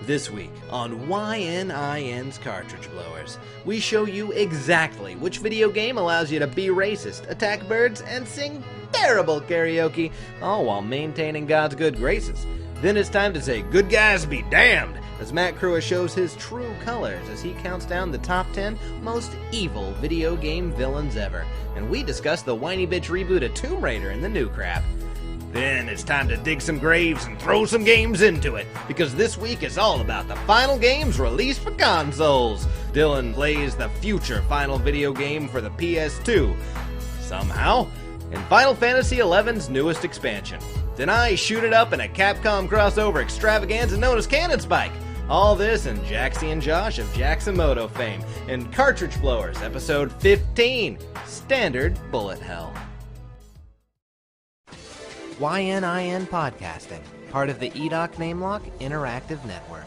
This week on YNIN's Cartridge Blowers, we show you exactly which video game allows you to be racist, attack birds, and sing terrible karaoke, all while maintaining God's good graces. Then it's time to say good guys be damned, as Matt Cruea shows his true colors as he counts down the top 10 most evil video game villains ever. And we discuss the whiny bitch reboot of Tomb Raider and the new crap. Then it's time to dig some graves and throw some games into it, because this week is all about the final games released for consoles. Dylan plays the future final video game for the PS2, somehow, in Final Fantasy XI's newest expansion. Then I shoot it up in a Capcom Crossover Extravaganza known as Cannon Spike. All this and Jaxxy and Josh of Jaxamoto fame in Cartridge Blowers, episode 15, Standard Bullet Hell. YNIN Podcasting, part of the EDOC NameLock Interactive Network.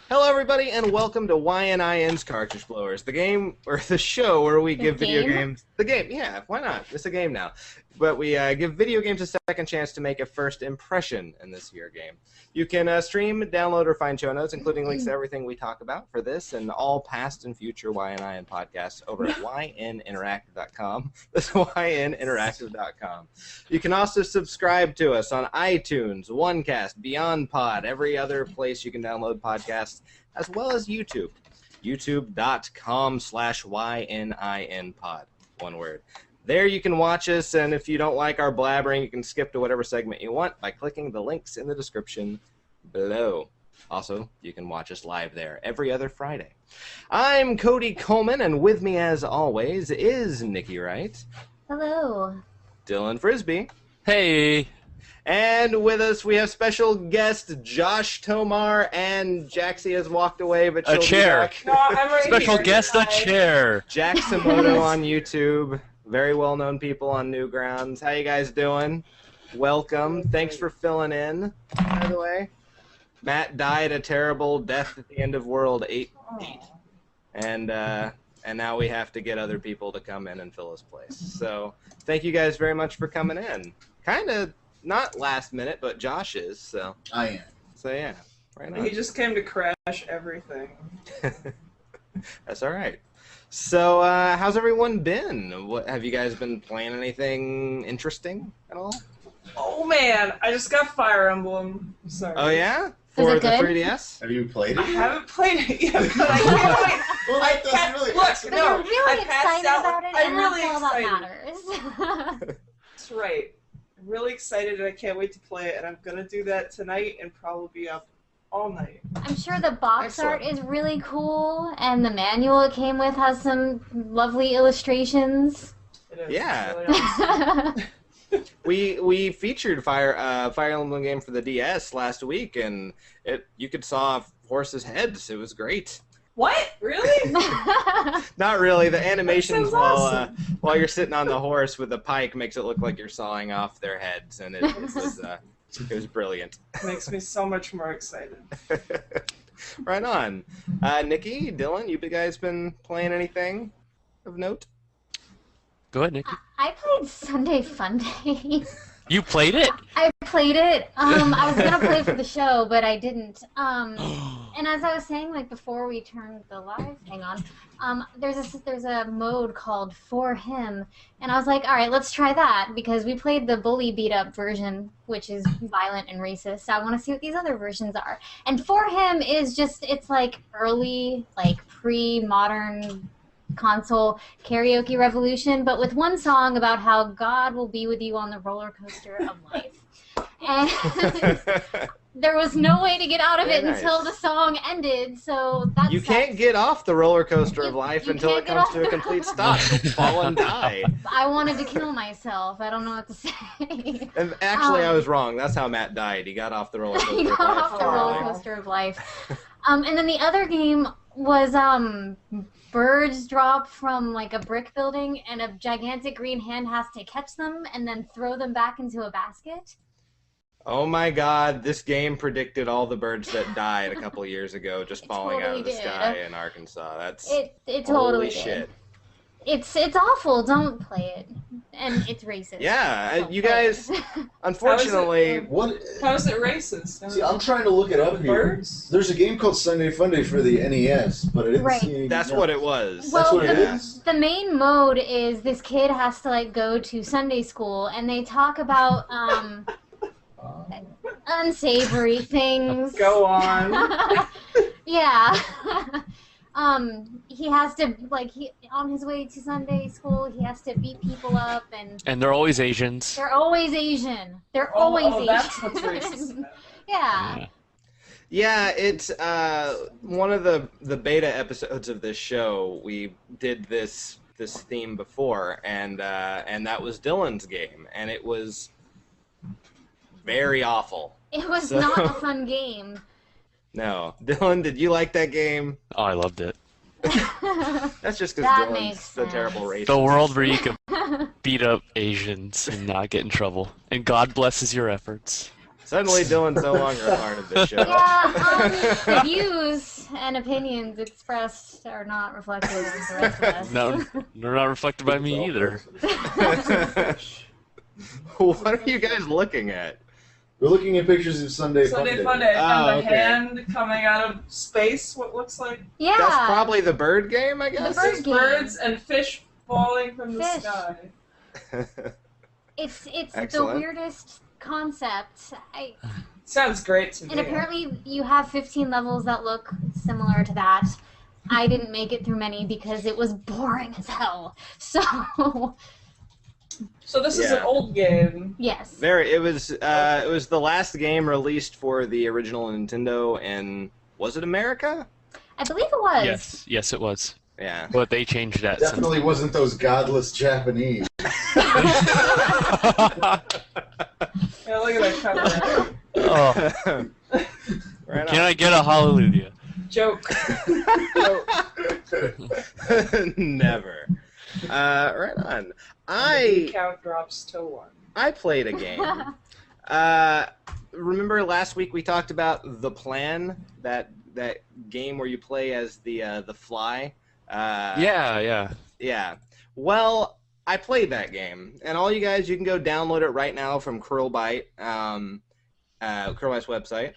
Hello everybody and welcome to YNIN's Cartridge Blowers, the game, or the show where we give video games... The game, yeah, why not? It's a game now. But we give video games a second chance to make a first impression in this here game. You can stream, download, or find show notes, including links to everything we talk about for this and all past and future YNIN podcasts over at yninteractive.com. That's yninteractive.com. You can also subscribe to us on iTunes, OneCast, Beyond Pod, every other place you can download podcasts, as well as YouTube. youtube.com/YNINpod. One word. There you can watch us, and if you don't like our blabbering, you can skip to whatever segment you want by clicking the links in the description below. Also, you can watch us live there every other Friday. I'm Cody Coleman, and with me, as always, is Nikki Wright. Hello. Dylan Frisbee. Hey. And with us, we have special guest Josh Tomar, and Jaxxy has walked away, but she'll a chair. Be back. No, I'm right Special here. guest, a chair. Jaxamoto on YouTube. Very well-known people on Newgrounds. How you guys doing? Welcome. Thanks for filling in, by the way. Matt died a terrible death at the end of World 8. And now we have to get other people to come in and fill his place. So thank you guys very much for coming in. Kind of not last minute, but Josh is. So I am. So yeah, right on. He just came to crash everything. That's all right. So, how's everyone been? What have you guys been playing? Anything interesting at all? Oh man, I just got Fire Emblem. Sorry. Oh yeah, Is for it the good? 3DS. Have you played I it? haven't played it yet, but I can't wait. Well, I that's can't really look. excellent. But No, you're really I passed excited out. about it, I'm and really that's all that excited. matters. That's right. I'm really excited, and I can't wait to play it. And I'm gonna do that tonight, and probably be up all night. I'm sure the box Excellent. art is really cool, and the manual it came with has some lovely illustrations. It is. Yeah. It's really awesome. We featured Fire Emblem game for the DS last week, and you could saw horses' heads. It was great. What? Really? Not really. The animations That sounds while you're sitting on the horse with the pike makes it look like you're sawing off their heads, and it was brilliant. Makes me so much more excited. Right on. Nikki, Dylan, you guys been playing anything of note? Go ahead, Nikki. I played Sunday Funday. You played it? I played it. I was gonna play for the show, but I didn't. And as I was saying, like before we turned the live thing on, there's a mode called For Him, and I was like, all right, let's try that because we played the bully beat up version, which is violent and racist. I want to see what these other versions are. And For Him is it's like early, like pre-modern console karaoke revolution, but with one song about how God will be with you on the roller coaster of life. And there was no way to get out of it until the song ended, so that's You can't get off the roller coaster of life you until can't it get comes off to a the complete roller stop. You'll fall and die. I wanted to kill myself. I don't know what to say. And actually, I was wrong. That's how Matt died. He got off the roller coaster He of got life. off the roller coaster of life. And then the other game was birds drop from like a brick building, and a gigantic green hand has to catch them and then throw them back into a basket. Oh my God! This game predicted all the birds that died a couple years ago, just It falling out totally of the did. sky in Arkansas. That's It totally holy did. shit. It's awful. Don't play it, and it's racist. Yeah, Don't you play guys. it. Unfortunately, What? How is it racist? See, I'm trying to look it up here. Birds? There's a game called Sunday Funday for the NES, but I didn't Right. see anything that's else. what it was. That's what it the, is? The main mode is this kid has to like go to Sunday school, and they talk about unsavory things. Go on. Yeah. He has to on his way to Sunday school, he has to beat people up, And they're always Asians. they're always Asian. They're always Asian. That's what's racist. Yeah. Yeah, it's one of the beta episodes of this show. We did this theme before, and that was Dylan's game, and it was very awful. It was So- not a fun game. No, Dylan, did you like that game? Oh, I loved it. That's just because That Dylan's makes the sense. terrible racist. The world where you can beat up Asians and not get in trouble. And God blesses your efforts. Suddenly, Dylan's no longer a part of the show. Yeah, the views and opinions expressed are not reflected in the rest of us. No, they're not reflected by me either. What are you guys looking at? We're looking at pictures of Sunday Sunday Funday. Funday, Oh, and the okay. hand coming out of space, what looks like Yeah. That's probably the bird game, I guess. bird game. birds and fish falling from the Fish. sky. It's the Excellent. weirdest concept. Sounds great to me. And apparently you have 15 levels that look similar to that. I didn't make it through many because it was boring as hell. So, So this is Yeah. an old game. yes. It was the last game released for the original Nintendo, and was it America? I believe it was. Yes, it was. Yeah. But they changed that since. Definitely wasn't those godless Japanese. Yeah, look at that cover. Oh, Right can on. I get a hallelujah? Joke. Never. Right on. The count drops to 1. I played a game. Remember last week we talked about The Plan, that game where you play as the fly. Yeah. Yeah. Well, I played that game, and all you guys, you can go download it right now from Crueabyte, Crueabyte's website,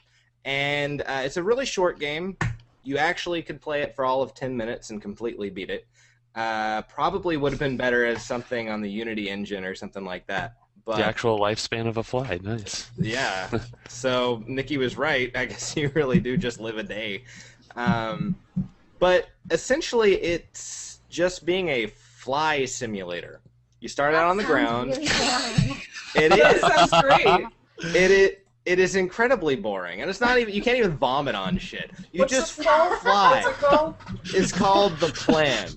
and it's a really short game. You actually could play it for all of 10 minutes and completely beat it. Probably would have been better as something on the Unity engine or something like that. But The actual lifespan of a fly. Nice. yeah, so Nikki was right. I guess you really do just live a day. But essentially, it's just being a fly simulator. You start out on the ground. Really boring. It That is. sounds great. It is incredibly boring, and it's not even. You can't even vomit on shit. You What's just it called? fly. What's it called? It's called The Plan.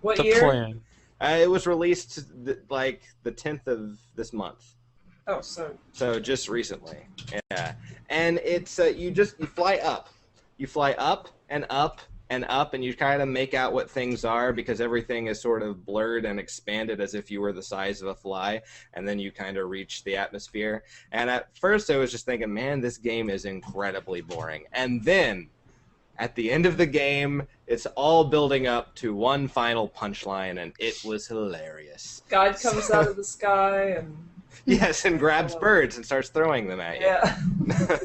What The year? plan. It was released like the 10th of this month. Oh, so just recently. Yeah. And it's you fly up. You fly up and up and up, and you kind of make out what things are because everything is sort of blurred and expanded as if you were the size of a fly, and then you kind of reach the atmosphere. And at first I was just thinking, man, this game is incredibly boring. And then at the end of the game, it's all building up to one final punchline, and it was hilarious. God comes out of the sky and Yes, and grabs birds and starts throwing them at you. yeah.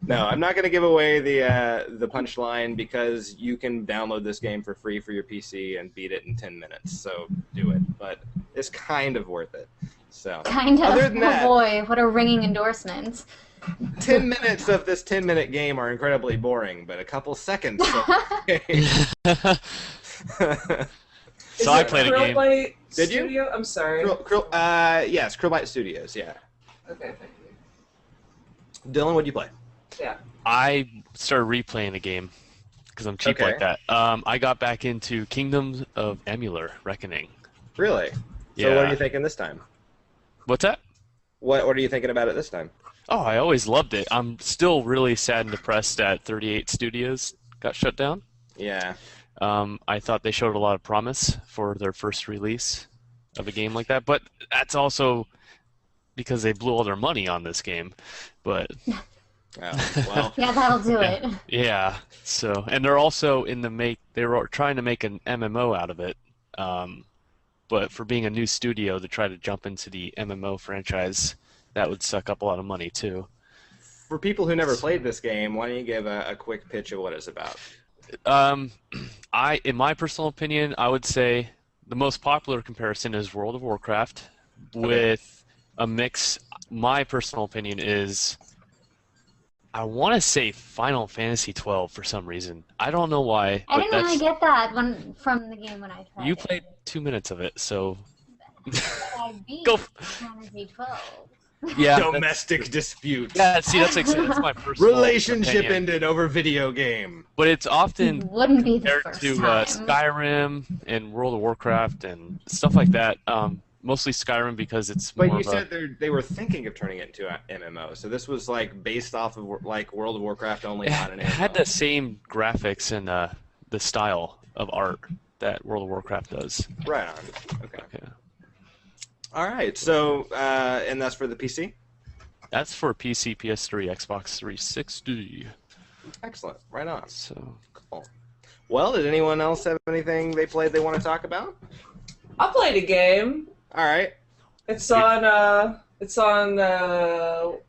No, I'm not going to give away the punchline because you can download this game for free for your PC and beat it in 10 minutes. So do it, but it's kind of worth it. So Kind of. Other than that- Oh boy, what a ringing endorsement. 10 minutes of this 10-minute game are incredibly boring, but a couple seconds of the game. So I played a game. Crueabyte Did you? Studio? I'm sorry. Yes, Crueabyte Studios, yeah. Okay, thank you. Dylan, what'd you play? Yeah. I started replaying a game because I'm cheap Okay. like that. I got back into Kingdoms of Emular Reckoning. Really? So Yeah. what are you thinking this time? What's that? What are you thinking about it this time? Oh, I always loved it. I'm still really sad and depressed that 38 Studios got shut down. Yeah. I thought they showed a lot of promise for their first release of a game like that, but that's also because they blew all their money on this game. But well, Yeah, that'll do it. yeah, so and they're also they were trying to make an MMO out of it. But for being a new studio to try to jump into the MMO franchise, that would suck up a lot of money too. for people who never played this game, why don't you give a quick pitch of what it's about? In my personal opinion, I would say the most popular comparison is World of Warcraft with a mix. My personal opinion is, I want to say Final Fantasy 12 for some reason. I don't know why. I but didn't really get that from the game when I tried You it. played 2 minutes of it, so But I beat Go. Final Fantasy 12. yeah. Domestic dispute. Yeah, see, that's my personal Relationship opinion. ended over video game. But it's often Wouldn't be the compared first to time. Skyrim and World of Warcraft and stuff like that. Mostly Skyrim because it's But more you of a... said they were thinking of turning it into an MMO, so this was like based off of like World of Warcraft only, not an It MMO. had the same graphics and the style of art that World of Warcraft does. Right on. Okay. Yeah. All right. So, and that's for the PC. That's for PC, PS3, Xbox 360. Excellent. Right on. So Cool. Well, did anyone else have anything they played they want to talk about? I played a game. All right. It's on iPad.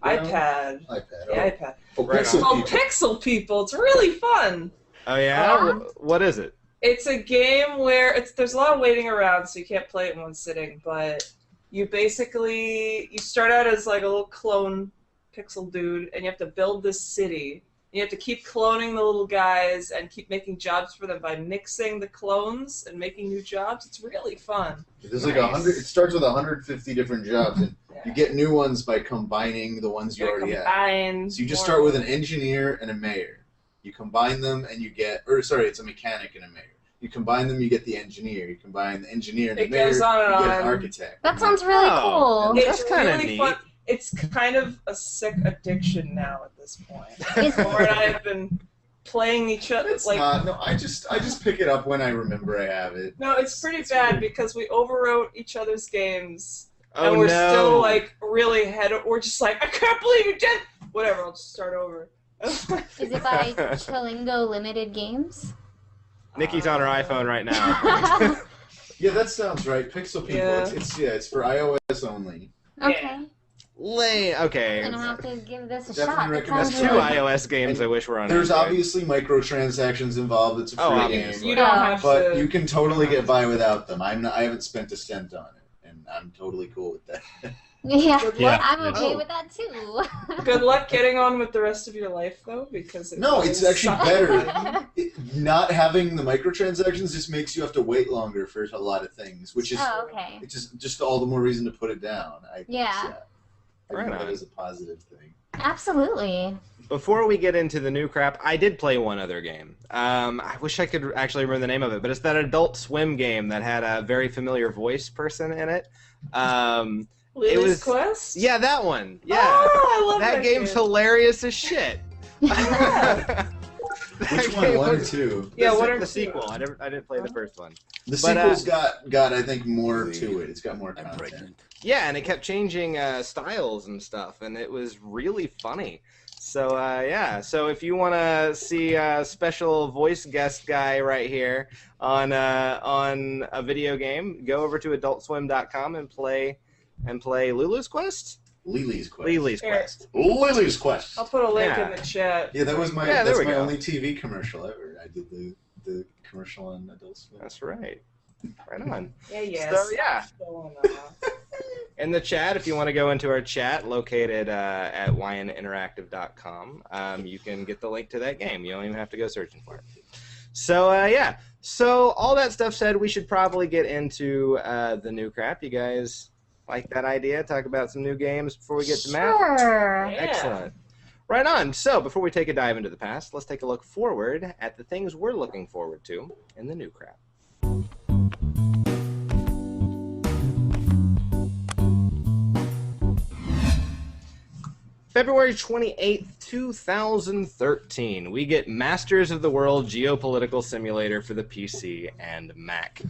iPad. The iPad. Oh, Right Pixel on. It's called People. Pixel People. It's really fun. Oh yeah. Yeah. What is it? It's a game where there's a lot of waiting around, so you can't play it in one sitting. But you start out as like a little clone pixel dude, and you have to build this city. You have to keep cloning the little guys and keep making jobs for them by mixing the clones and making new jobs. It's really fun. There's like 100. It starts with 150 different jobs, and Yeah. you get new ones by combining the ones you already have. Combine So you just more- start with an engineer and a mayor. You combine them, and you get, it's a mechanic and a mayor. You combine them, you get the engineer. You combine the engineer and the It mayor, goes on and you get an on. architect. That sounds really Oh. cool. That's It's kinda really neat. fun. It's kind of a sick addiction now at this point. Is- Laura and I have been playing each other. It's Like, not. No, I just pick it up when I remember I have it. no, it's pretty bad because we overwrote each other's games, Oh and we're no. still like really ahead. We're just like, I can't believe you did. Whatever, I'll just start over. Is it by Chilingo Limited Games? Nikki's on her iPhone right now. Yeah, that sounds right. Pixel People. Yeah. It's for iOS only. Okay. Okay. Then I'll have to give this a Definitely shot. That recommend That's sounds two really- iOS games I wish were on There's Android. obviously microtransactions involved. It's a free Oh, game, obviously. You don't Yeah. have but to. you can totally get by without them. I haven't spent a cent on it, and I'm totally cool with that. Yeah, Good Yeah. luck. I'm okay Oh. with that too. Good luck getting on with the rest of your life, though, because No, it's actually sucks. better. Not having the microtransactions just makes you have to wait longer for a lot of things, which is Oh, okay. it's just all the more reason to put it down. Yeah. I Right think that on. is a positive thing. Absolutely. Before we get into the new crap, I did play one other game. I wish I could actually remember the name of it, but it's that Adult Swim game that had a very familiar voice person in it. Lily's it was- Quest? Yeah, that one. Yeah. Oh, I love that game's game. hilarious as shit. Yeah. Which one? One or two? Yeah, the, one or the two. sequel. I didn't play the first one. The But, sequel's got I think more to it. It's got more content. Yeah, and it kept changing styles and stuff, and it was really funny. So yeah, so if you want to see a special voice guest guy right here on a video game, go over to AdultSwim.com and play Lulu's Quest. Lily's Quest. Lily's Here. Quest. Lily's Quest. I'll put a link Yeah. in the chat. Yeah, that was my Yeah, there that's we my go. only TV commercial ever. I did the commercial on Adult Swim. That's right. Right on. Yeah, yes. So yeah, So, in the chat, if you want to go into our chat located at YNIninteractive.com, you can get the link to that game. You don't even have to go searching for it. So yeah, so all that stuff said, we should probably get into the new crap. You guys like that idea? Talk about some new games before we get to Matt? Sure. Yeah. Excellent. Right on. So before we take a dive into the past, let's take a look forward at the things we're looking forward to in the new crap. February 28th, 2013, we get Masters of the World Geopolitical Simulator for the PC and Mac.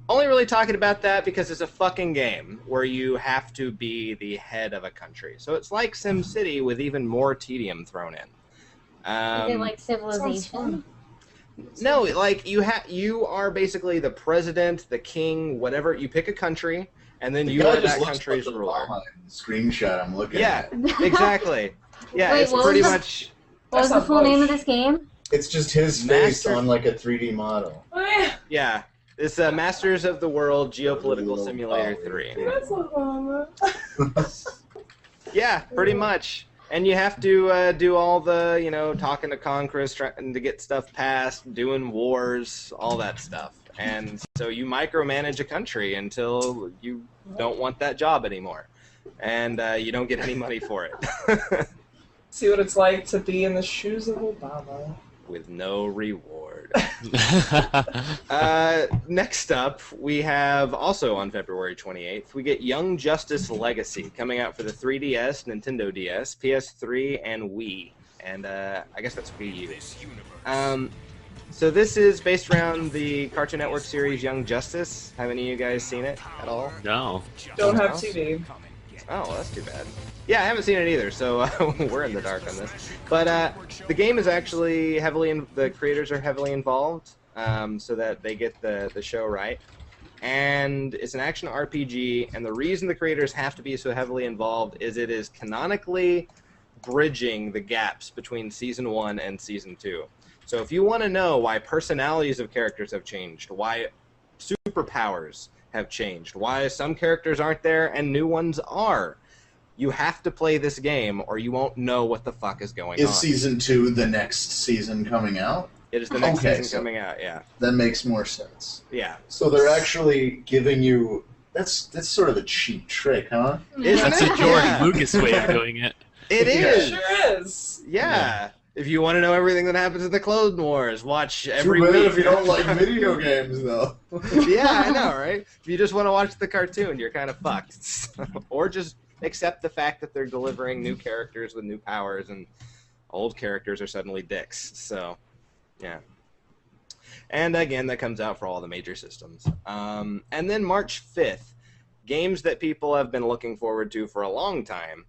Only really talking about that because it's a fucking game where you have to be the head of a country. So it's like SimCity with even more tedium thrown in. Is it like Civilization? No, like you are basically the president, the king, whatever. You pick a country, and then you are that country's ruler. Screenshot I'm looking at. Yeah, exactly. Yeah, Wait, it's pretty much. What was the full name of this game? It's just his face on like a 3D model. Oh, yeah. Yeah, it's Masters of the World Geopolitical Simulator 3. That's a Yeah, pretty much. And you have to do all the, talking to Congress, trying to get stuff passed, doing wars, all that stuff. And so you micromanage a country until you don't want that job anymore. And you don't get any money for it. See what it's like to be in the shoes of Obama. With no reward. Next up, we have, also on February 28th, we get Young Justice Legacy, coming out for the 3DS, Nintendo DS, PS3, and Wii. And I guess that's Wii U. So this is based around the Cartoon Network series Young Justice. Have any of you guys seen it at all? No. Don't have TV. Oh, well, that's too bad. Yeah, I haven't seen it either, so we're in the dark on this. But the game is actually the creators are heavily involved, so that they get the show right. And it's an action RPG, and the reason the creators have to be so heavily involved is it is canonically bridging the gaps between Season 1 and Season 2. So if you want to know why personalities of characters have changed, why superpowers have changed, why some characters aren't there and new ones are, you have to play this game or you won't know what the fuck is going on. Is Season 2 the next season coming out? It is the next season coming out, yeah. That makes more sense. Yeah. So they're actually giving you... That's sort of a cheap trick, huh? Isn't That's it? a George Yeah. Lucas way of doing it. It Yeah. is! Sure is. Yeah. If you want to know everything that happens in the Clone Wars, watch every Too bad week. if you don't like video games, though. Yeah, I know, right? If you just want to watch the cartoon, you're kind of fucked. Or just accept the fact that they're delivering new characters with new powers, and old characters are suddenly dicks. So, yeah. And again, that comes out for all the major systems. And then March 5th, games that people have been looking forward to for a long time.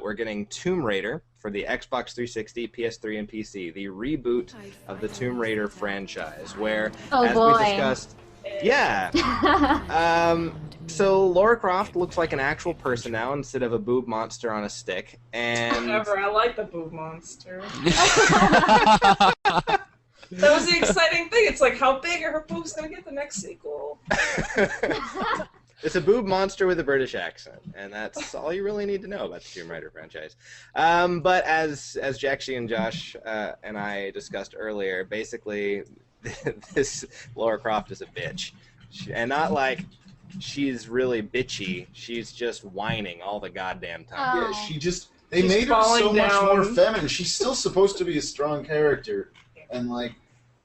We're getting Tomb Raider for the Xbox 360, PS3, and PC, the reboot of the Tomb Raider franchise, where, as we discussed, yeah. So Lara Croft looks like an actual person now instead of a boob monster on a stick, and Whatever, I like the boob monster. That was the exciting thing. It's like, how big are her boobs going to get the next sequel? it's a boob monster with a British accent, and that's all you really need to know about the Tomb Raider franchise. But as Jaxxy and Josh and I discussed earlier, basically this Lara Croft is a bitch, and not like she's really bitchy. She's just whining all the goddamn time. Oh. Yeah, they She's made her so falling much down. more feminine. She's still supposed to be a strong character, and like,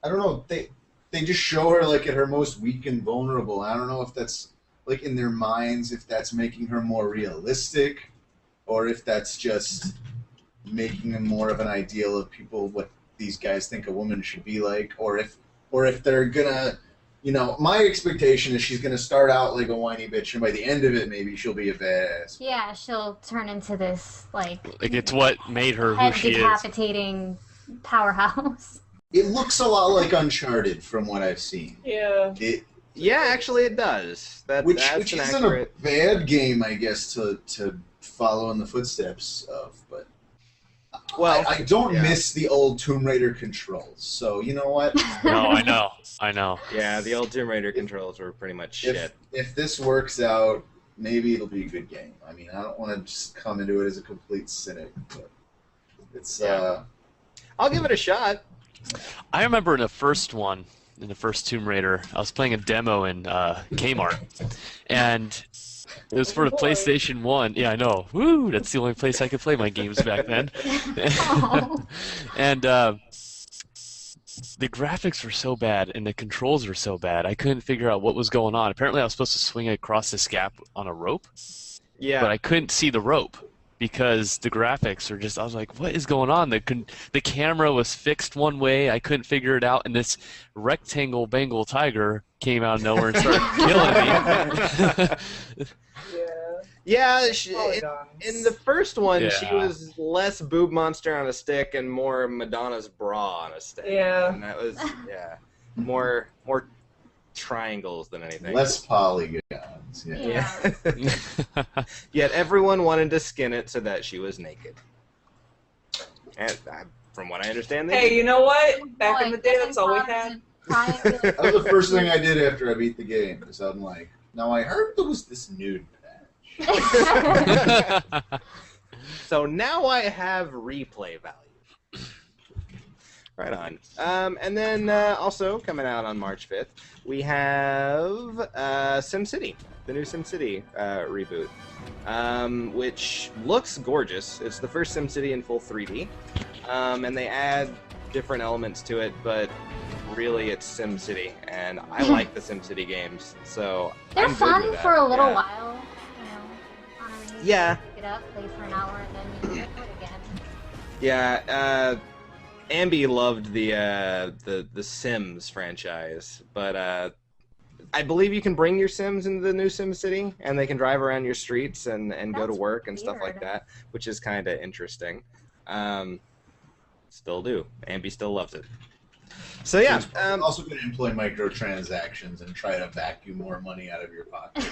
I don't know, they just show her like at her most weak and vulnerable. I don't know if that's like in their minds, if that's making her more realistic, or if that's just making them more of an ideal of people what these guys think a woman should be like, or if they're gonna, my expectation is she's gonna start out like a whiny bitch, and by the end of it, maybe she'll be a badass. Yeah, she'll turn into this, like it's what made her who head she is. decapitating powerhouse. It looks a lot like Uncharted from what I've seen. Yeah. Yeah, actually it does. Which That's an isn't accurate... a bad game, I guess, to follow in the footsteps of, but Well, I don't yeah. miss the old Tomb Raider controls. So you know what? No, I know. Yeah, the old Tomb Raider controls were pretty much shit. If this works out, maybe it'll be a good game. I mean, I don't want to just come into it as a complete cynic, but it's I'll give it a shot. I remember in the first Tomb Raider, I was playing a demo in Kmart, and it was for the PlayStation 1. Yeah, I know. Woo! That's the only place I could play my games back then. And the graphics were so bad, and the controls were so bad, I couldn't figure out what was going on. Apparently, I was supposed to swing across this gap on a rope, Yeah. but I couldn't see the rope. because the graphics are just, I was like, what is going on? The camera was fixed one way, I couldn't figure it out, and this rectangle Bengal tiger came out of nowhere and started killing me. Yeah, Polygons. in the first one, she Yeah. was less boob monster on a stick and more Madonna's bra on a stick. Yeah. And that was, more triangles than anything. Less polygons. Yeah. Yeah. Yet everyone wanted to skin it so that she was naked. And from what I understand, they Hey, did. you know what? Back in Boy, the day, that's all we Capcom had. triangular- That was the first thing I did after I beat the game. Because I'm like, now I heard there was this nude patch. So now I have replay value. Right on. And then also coming out on March 5th, we have SimCity, the new SimCity reboot, which looks gorgeous. It's the first SimCity in full 3D, and they add different elements to it, but really it's SimCity, and I like the SimCity games, so They're I'm good fun with that. for a little Yeah. while, you know, on a release. Yeah. Pick it up, play for an hour, and then you quit again. Yeah, Ambi loved the Sims franchise, but I believe you can bring your Sims into the new SimCity, and they can drive around your streets and go to That's work and stuff like weird. that, which is kind of interesting. Still do. Ambi still loves it. So yeah, I'm also going to employ microtransactions and try to vacuum more money out of your pocket.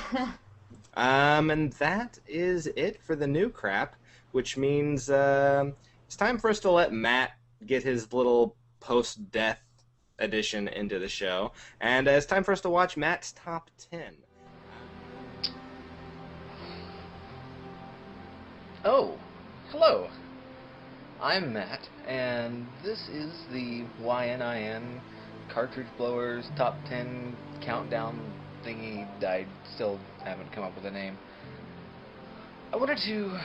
and that is it for the new crap, which means it's time for us to let Matt get his little post-death edition into the show, and it's time for us to watch Matt's top 10. Oh, hello. I'm Matt, and this is the YNIN Cartridge Blowers Top 10 Countdown thingy. I still haven't come up with a name. I wanted to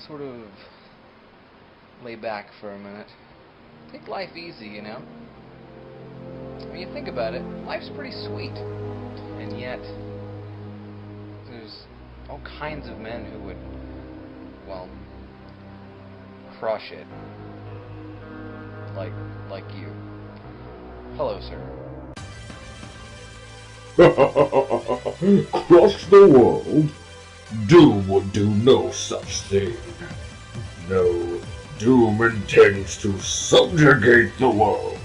sort of lay back for a minute. Take life easy, you know? When you think about it, life's pretty sweet. And yet, there's all kinds of men who would, well, crush it. Like you. Hello, sir. Crush the world? Doom would do no such thing. No, Doom intends to subjugate the world.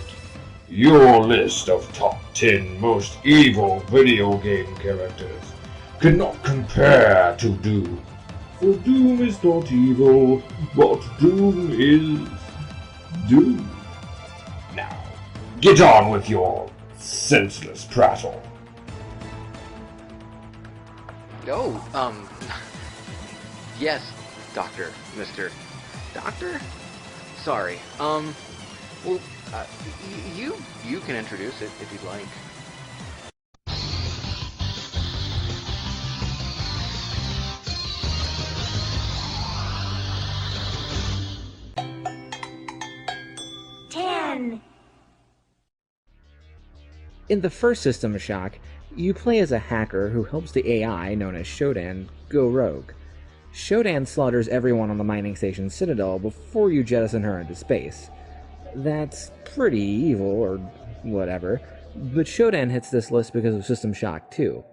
Your list of top 10 most evil video game characters cannot compare to Doom. For Doom is not evil, but Doom is Doom. Now, get on with your senseless prattle. Oh, yes, Doctor, Mr. Doctor? Sorry, well, you can introduce it if you'd like. In the first System Shock, you play as a hacker who helps the AI, known as Shodan, go rogue. Shodan slaughters everyone on the mining station Citadel before you jettison her into space. That's pretty evil, or whatever, but Shodan hits this list because of System Shock 2.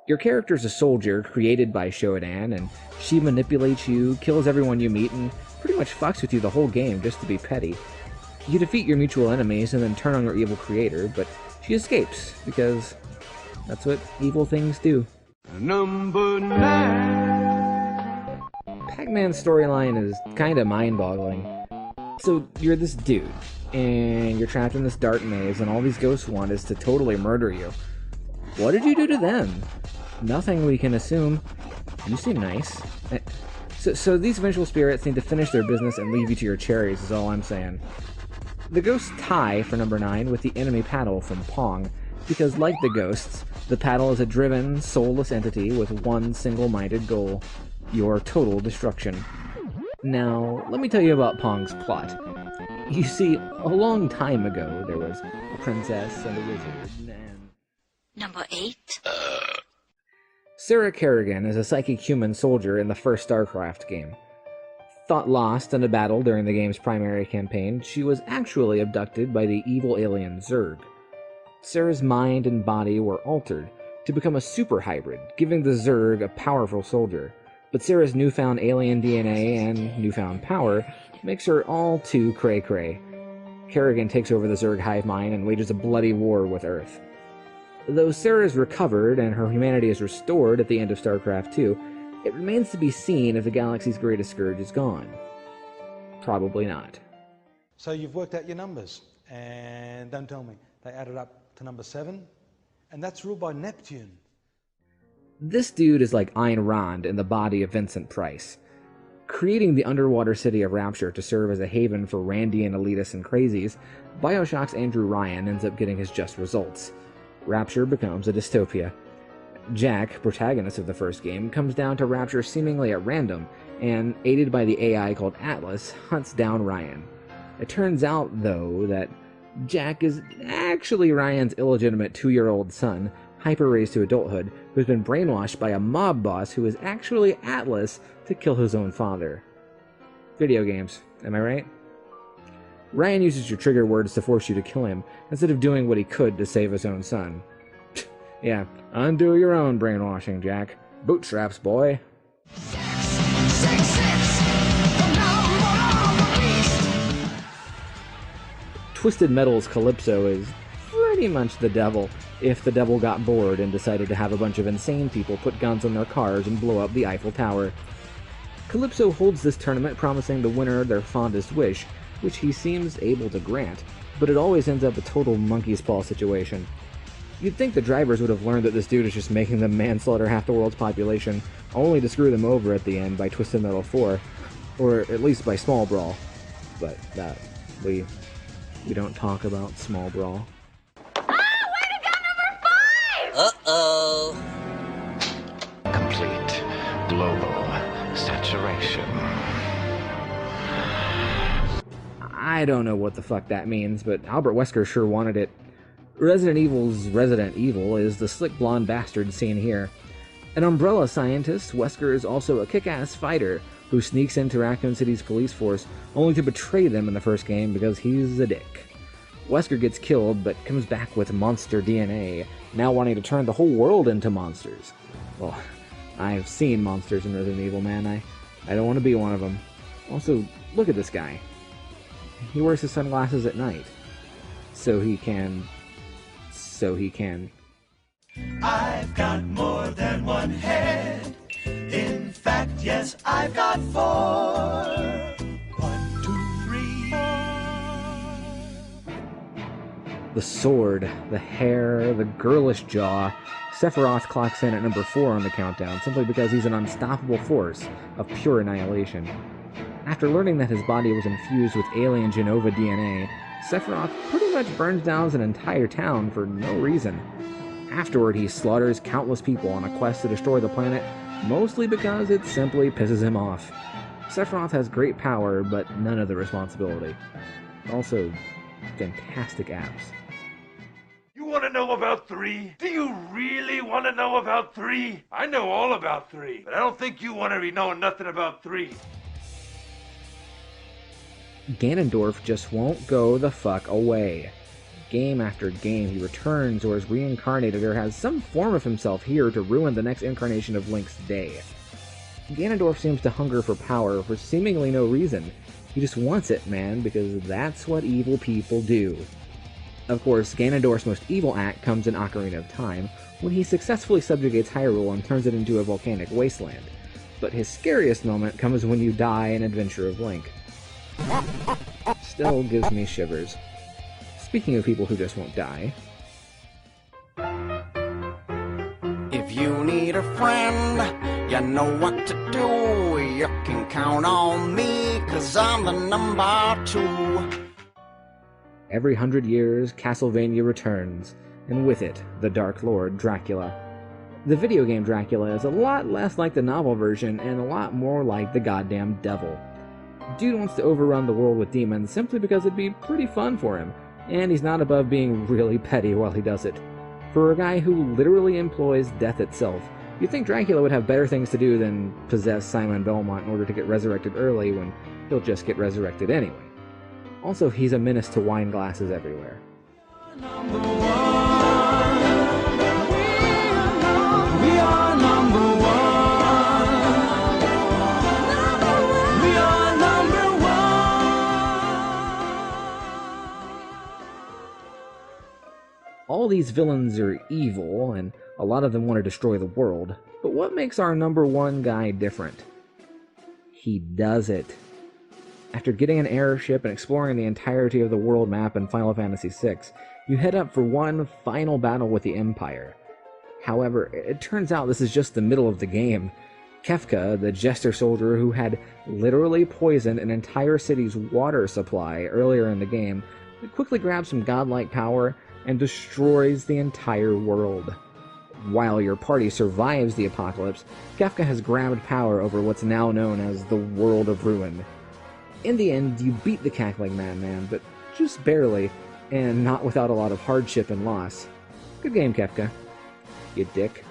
Your character's a soldier created by Shodan, and she manipulates you, kills everyone you meet, and pretty much fucks with you the whole game just to be petty. You defeat your mutual enemies and then turn on your evil creator, but she escapes, because that's what evil things do. Number 9. Pac-Man's storyline is kinda mind-boggling. So, you're this dude, and you're trapped in this dark maze, and all these ghosts want is to totally murder you. What did you do to them? Nothing, we can assume. You seem nice. So these vengeful spirits need to finish their business and leave you to your cherries, is all I'm saying. The ghosts tie for number 9 with the enemy paddle from Pong, because like the ghosts, the paddle is a driven, soulless entity with one single-minded goal: your total destruction. Now, let me tell you about Pong's plot. You see, a long time ago, there was a princess and a wizard, and... Number 8. Sarah Kerrigan is a psychic human soldier in the first StarCraft game. Thought lost in a battle during the game's primary campaign, she was actually abducted by the evil alien Zurg. Sarah's mind and body were altered to become a super hybrid, giving the Zurg a powerful soldier. But Sarah's newfound alien DNA and newfound power makes her all too cray-cray. Kerrigan takes over the Zurg hive mind and wages a bloody war with Earth. Though Sarah is recovered and her humanity is restored at the end of StarCraft II, it remains to be seen if the galaxy's greatest scourge is gone. Probably not. So you've worked out your numbers, and don't tell me, they added up to number 7, and that's ruled by Neptune. This dude is like Ayn Rand in the body of Vincent Price. Creating the underwater city of Rapture to serve as a haven for Randian elitists and crazies, BioShock's Andrew Ryan ends up getting his just results. Rapture becomes a dystopia. Jack, protagonist of the first game, comes down to Rapture seemingly at random, and, aided by the AI called Atlas, hunts down Ryan. It turns out, though, that Jack is actually Ryan's illegitimate 2-year-old son, hyper-raised to adulthood, who's been brainwashed by a mob boss who is actually Atlas to kill his own father. Video games, am I right? Ryan uses your trigger words to force you to kill him, instead of doing what he could to save his own son. Yeah, undo your own brainwashing, Jack. Bootstraps, boy. Twisted Metal's Calypso is pretty much the devil, if the devil got bored and decided to have a bunch of insane people put guns on their cars and blow up the Eiffel Tower. Calypso holds this tournament promising the winner their fondest wish, which he seems able to grant, but it always ends up a total monkey's paw situation. You'd think the drivers would have learned that this dude is just making them manslaughter half the world's population, only to screw them over at the end by Twisted Metal 4, or at least by Small Brawl. But we don't talk about Small Brawl. Uh-oh. Complete global saturation. I don't know what the fuck that means, but Albert Wesker sure wanted it. Resident Evil's Resident Evil is the slick blonde bastard seen here. An Umbrella scientist, Wesker is also a kick-ass fighter who sneaks into Raccoon City's police force only to betray them in the first game because he's a dick. Wesker gets killed but comes back with monster DNA, now wanting to turn the whole world into monsters. Well, I've seen monsters in Resident Evil, man. I don't want to be one of them. Also, look at this guy. He wears his sunglasses at night. So he can... I've got more than one head. In fact, yes, I've got 4. 1, 2, 3. The sword, the hair, the girlish jaw. Sephiroth clocks in at number 4 on the countdown simply because he's an unstoppable force of pure annihilation. After learning that his body was infused with alien Genova DNA, Sephiroth pretty much burns down an entire town for no reason. Afterward, he slaughters countless people on a quest to destroy the planet, mostly because it simply pisses him off. Sephiroth has great power, but none of the responsibility. Also, fantastic abs. You want to know about 3? Do you really want to know about 3? I know all about 3, but I don't think you want to be knowing nothing about 3. Ganondorf just won't go the fuck away. Game after game, he returns or is reincarnated or has some form of himself here to ruin the next incarnation of Link's day. Ganondorf seems to hunger for power for seemingly no reason. He just wants it, man, because that's what evil people do. Of course, Ganondorf's most evil act comes in Ocarina of Time, when he successfully subjugates Hyrule and turns it into a volcanic wasteland. But his scariest moment comes when you die in Adventure of Link. Still gives me shivers. Speaking of people who just won't die. If you need a friend, you know what to do. You can count on me, 'cause I'm the number 2. Every 100 years, Castlevania returns, and with it, the Dark Lord, Dracula. The video game Dracula is a lot less like the novel version, and a lot more like the goddamn devil. Dude wants to overrun the world with demons simply because it'd be pretty fun for him, and he's not above being really petty while he does it. For a guy who literally employs death itself, You'd think Dracula would have better things to do than possess Simon Belmont in order to get resurrected early when he'll just get resurrected anyway. Also, he's a menace to wine glasses everywhere. All these villains are evil, and a lot of them want to destroy the world, but what makes our number one guy different? He does it. After getting an airship and exploring the entirety of the world map in Final Fantasy VI, you head up for one final battle with the Empire. However, it turns out this is just the middle of the game. Kefka, the jester soldier who had literally poisoned an entire city's water supply earlier in the game, quickly grabs some godlike power and destroys the entire world. While your party survives the apocalypse, Kefka has grabbed power over what's now known as the World of Ruin. In the end, you beat the cackling madman, but just barely, and not without a lot of hardship and loss. Good game, Kefka. You dick.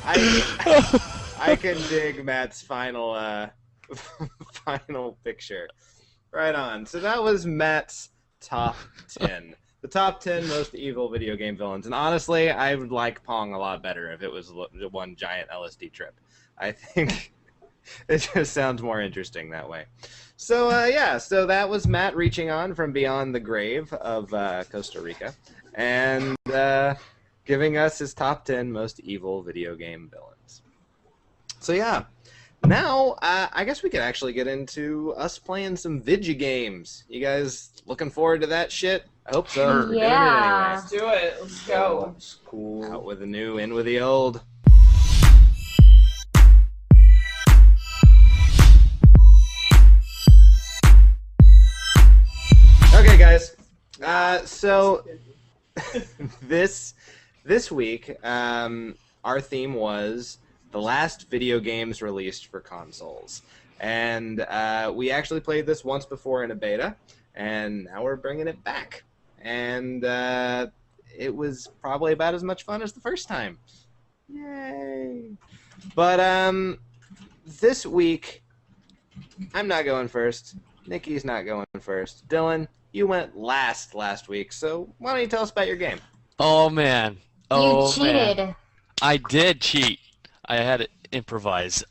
I can dig Matt's final final picture. Right on. So that was Matt's top 10. The top 10 most evil video game villains. And honestly, I would like Pong a lot better if it was one giant LSD trip. I think it just sounds more interesting that way. So yeah, so that was Matt reaching on from beyond the grave of Costa Rica and giving us his top 10 most evil video game villains. So yeah, now I guess we could actually get into us playing some video games. You guys looking forward to that shit? I hope so. Sure. We're doing it Yeah. anyway. Let's do it. Let's go. That's cool. Out with the new, in with the old. Okay, guys. So this week, our theme was the last video games released for consoles, and we actually played this once before in a beta, and now we're bringing it back, and it was probably about as much fun as the first time. Yay! But this week, I'm not going first. Nikki's not going first. Dylan, you went last week, so why don't you tell us about your game? Oh man. Oh, You cheated. Man. I did cheat. I had to improvise.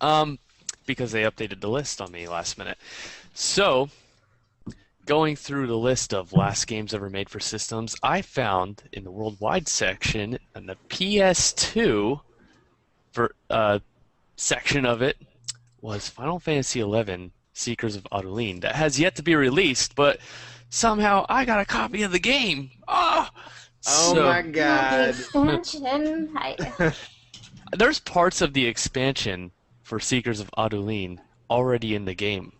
Because they updated the list on me last minute. So, going through the list of last games ever made for systems, I found in the worldwide section in the PS2 section of it was Final Fantasy XI Seekers of Adeline that has yet to be released, but somehow I got a copy of the game. Oh my god. The expansion. There's parts of the expansion for Seekers of Adeline already in the game.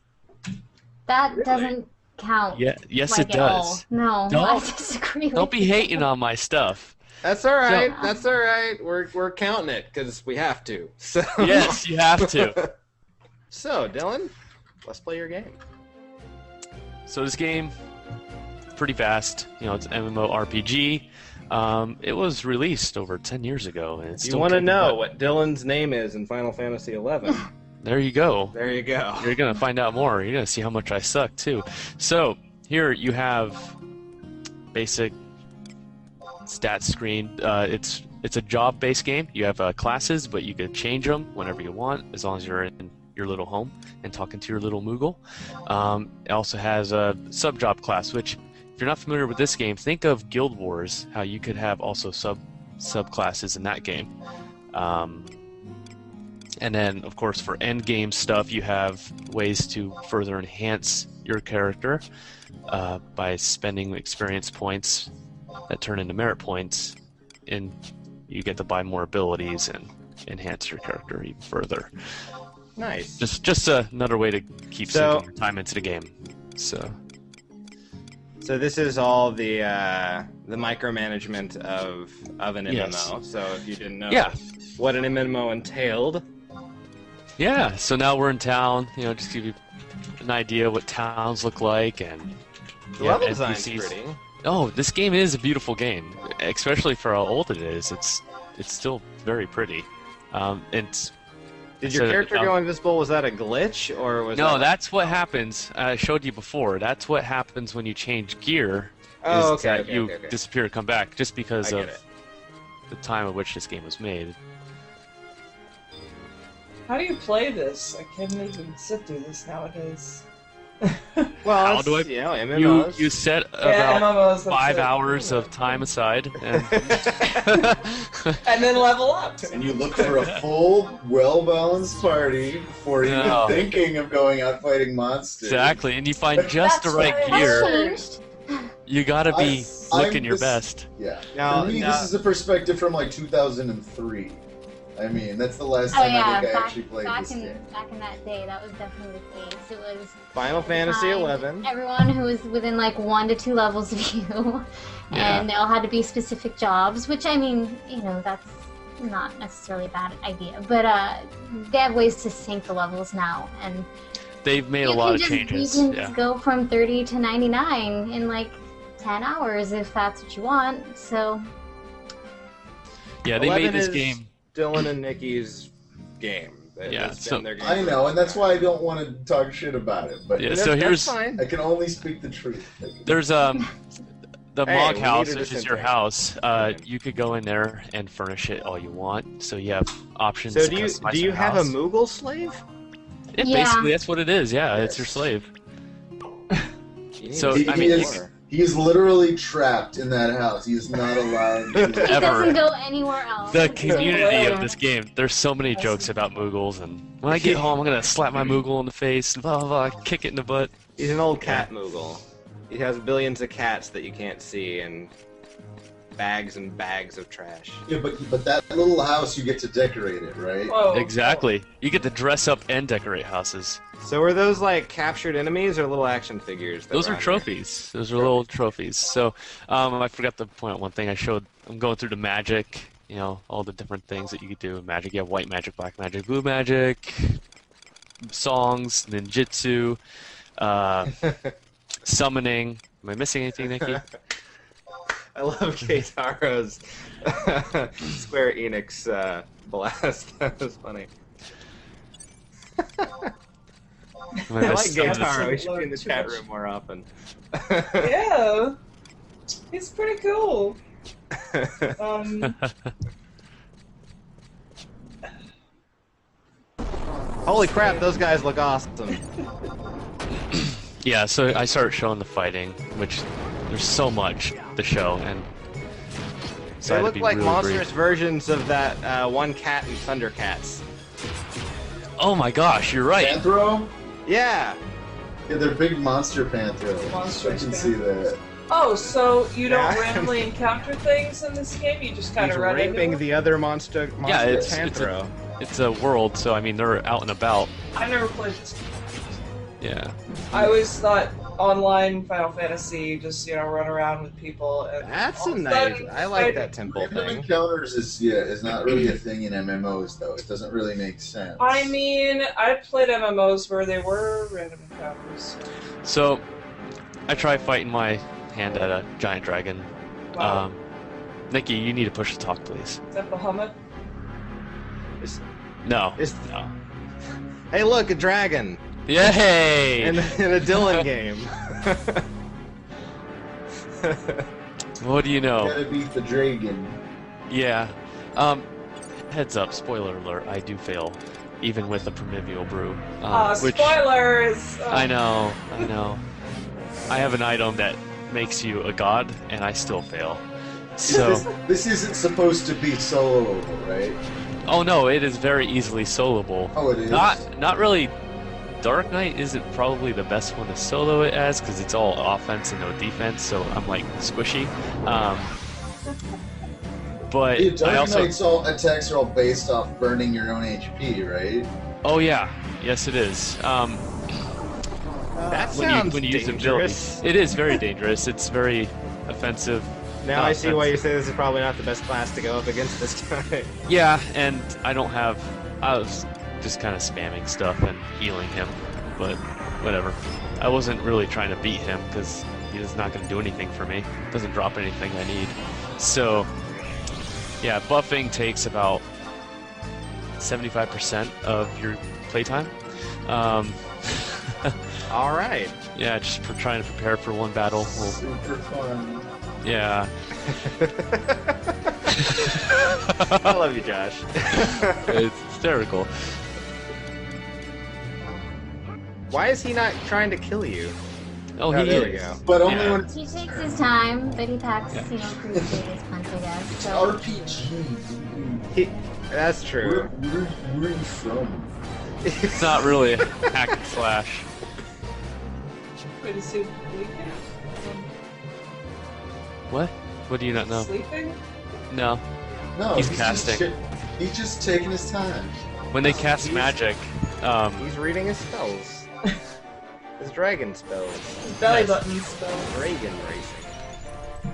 That doesn't count. Yeah, yes like it at all. does. No, Don't- I disagree with Don't be hating on my stuff. That's all right. That's all right. We're counting it because we have to. So Yes, you have to. So Dylan, let's play your game. So this game, pretty fast. You know, it's MMORPG. It was released over 10 years ago, and it's You still want to kicking know butt. what Dylan's name is in Final Fantasy XI? There you go. There you go. You're gonna find out more. You're gonna see how much I suck too. So here you have basic stats screen. It's a job-based game. You have classes, but you can change them whenever you want, as long as you're in your little home and talking to your little Moogle. It also has a sub-job class, which, if you're not familiar with this game, think of Guild Wars, how you could have also subclasses in that game. And then, of course, for end game stuff, you have ways to further enhance your character by spending experience points that turn into merit points, and you get to buy more abilities and enhance your character even further. Nice. Just another way to keep So- sinking your time into the game. So So this is all the micromanagement of an MMO. Yes. So if you didn't know what an MMO entailed. Yeah, so now we're in town, just give you an idea what towns look like, and The level design's pretty. Oh, this game is a beautiful game, especially for how old it is. It's still very pretty. Did your character go invisible? Was that a glitch, or was No, that's what happens. I showed you before. That's what happens when you change gear. Oh, is okay, that okay, you okay. disappear and come back, just because I of get it. the time at which this game was made. How do you play this? I can't even sit through this nowadays. Well, How do I? MMOs. You set Yeah, about MMOs, that's 5 it. hours of time aside, and And then level up. And you look for a full, well-balanced party before even No. thinking of going out fighting monsters. exactly, and you find just the right That's gear. changed. You gotta be looking I'm your this- best. Yeah. Now- For me, now- this is a perspective from like 2003. I mean, that's the last Oh time yeah, I think I back, actually played back this in game. back in that day, that was definitely the case. It was Final Fantasy time, 11. Everyone who was within like 1 to 2 levels of you, and they all had to be specific jobs. Which I mean, that's not necessarily a bad idea, but they have ways to sync the levels now, and They've made a you lot can of just, changes. You can Yeah. just go from 30 to 99 in like 10 hours if that's what you want. So Yeah, they 11 made this is game. Dylan and Nikki's game. Yeah, It's so- been their game I know, and that's why I don't want to talk shit about it. But Yeah, so That's here's fine. I can only speak the truth. there's the Hey, Mog we House, needed which a is your synth house. You could go in there and furnish it all you want. So you have options. So to customize do you your have house. a Moogle slave? Yeah, Yeah. basically that's what it is. Yeah, it's your slave. You need So, to He, I see mean, he you is, he is literally trapped in that house. He is not allowed to he Ever. doesn't go anywhere else. The It's like- community of this game, there's so many jokes about Moogles, and when I get home, I'm gonna slap my Moogle in the face, and blah blah blah, kick it in the butt. He's an old cat Moogle. He has billions of cats that you can't see, and bags and bags of trash. Yeah, but that little house, you get to decorate it, right? Whoa. Exactly. You get to dress up and decorate houses. So were those like captured enemies or little action figures? Those are trophies. Those are little trophies. So, I forgot to point out one thing. I'm going through the magic. All the different things that you could do in magic. You have white magic, black magic, blue magic, songs, ninjutsu, summoning. Am I missing anything, Nikki? I love Keitaro's Square Enix blast. That was funny. Am I like missing something? Keitaro. We should be in the chat room more often. Yeah. He's pretty cool. Holy crap, those guys look awesome. Yeah, so I started showing the fighting, which there's so much to show, and They look like monstrous versions of that one cat in Thundercats. Oh my gosh, you're right. Panthro? Yeah. Yeah, they're big monster panthros. I can see that. Oh, so you don't Yeah. randomly encounter things in this game? You just kind He's of run into raping them? the other monster Yeah, it's Panthro. it's a world, so I mean they're out and about. I've never played this. Yeah. I always thought online Final Fantasy, just run around with people. And That's all a of nice. sudden, I like that temple Random thing. encounters is not really a thing in MMOs though. It doesn't really make sense. I mean, I played MMOs where they were random encounters. So I try fighting my hand at a giant dragon. Wow. Nikki, you need to push the talk, please. Is that Bahamut? No. No. Hey, look, a dragon. Yay! In a Dylan game. What do you know? Gotta beat the dragon. Yeah. Heads up, spoiler alert, I do fail, even with the Primordial Brew. Which, Spoilers! I know. I have an item that makes you a god, and I still fail. So, This isn't supposed to be soloable, right? oh no, it is very easily soloable. Oh, it is? Not really. Dark Knight isn't probably the best one to solo it as, because it's all offense and no defense, so I'm like squishy. But Yeah, Dark I also... Knight's attacks are all based off burning your own HP, right? Oh yeah, yes it is. That when sounds you use dangerous. abilities. It is very dangerous. It's very offensive. Now Not I see why you offensive. say this is probably not the best class to go up against this guy. Yeah, and I was just kind of spamming stuff and healing him, but whatever. I wasn't really trying to beat him because he's not going to do anything for me. Doesn't drop anything I need. So, yeah, buffing takes about 75% of your playtime. All right. Yeah, just for trying to prepare for one battle. Super fun. Yeah. I love you, Josh. It's hysterical. Why is he not trying to kill you? Oh, Oh, he there we is. go. But only Yeah. when He takes his time, but he packs, Yeah. pretty big his punch, I guess. So. RPG. That's true. Where are you from? It's not really a hack and slash. Wait, is he sleeping? What? What do you not know? Sleeping? No. No, He's just casting. he's just taking his time. When they cast magic, He's reading his spells. His dragon spells. Belly Nice. button spell. Dragon racing.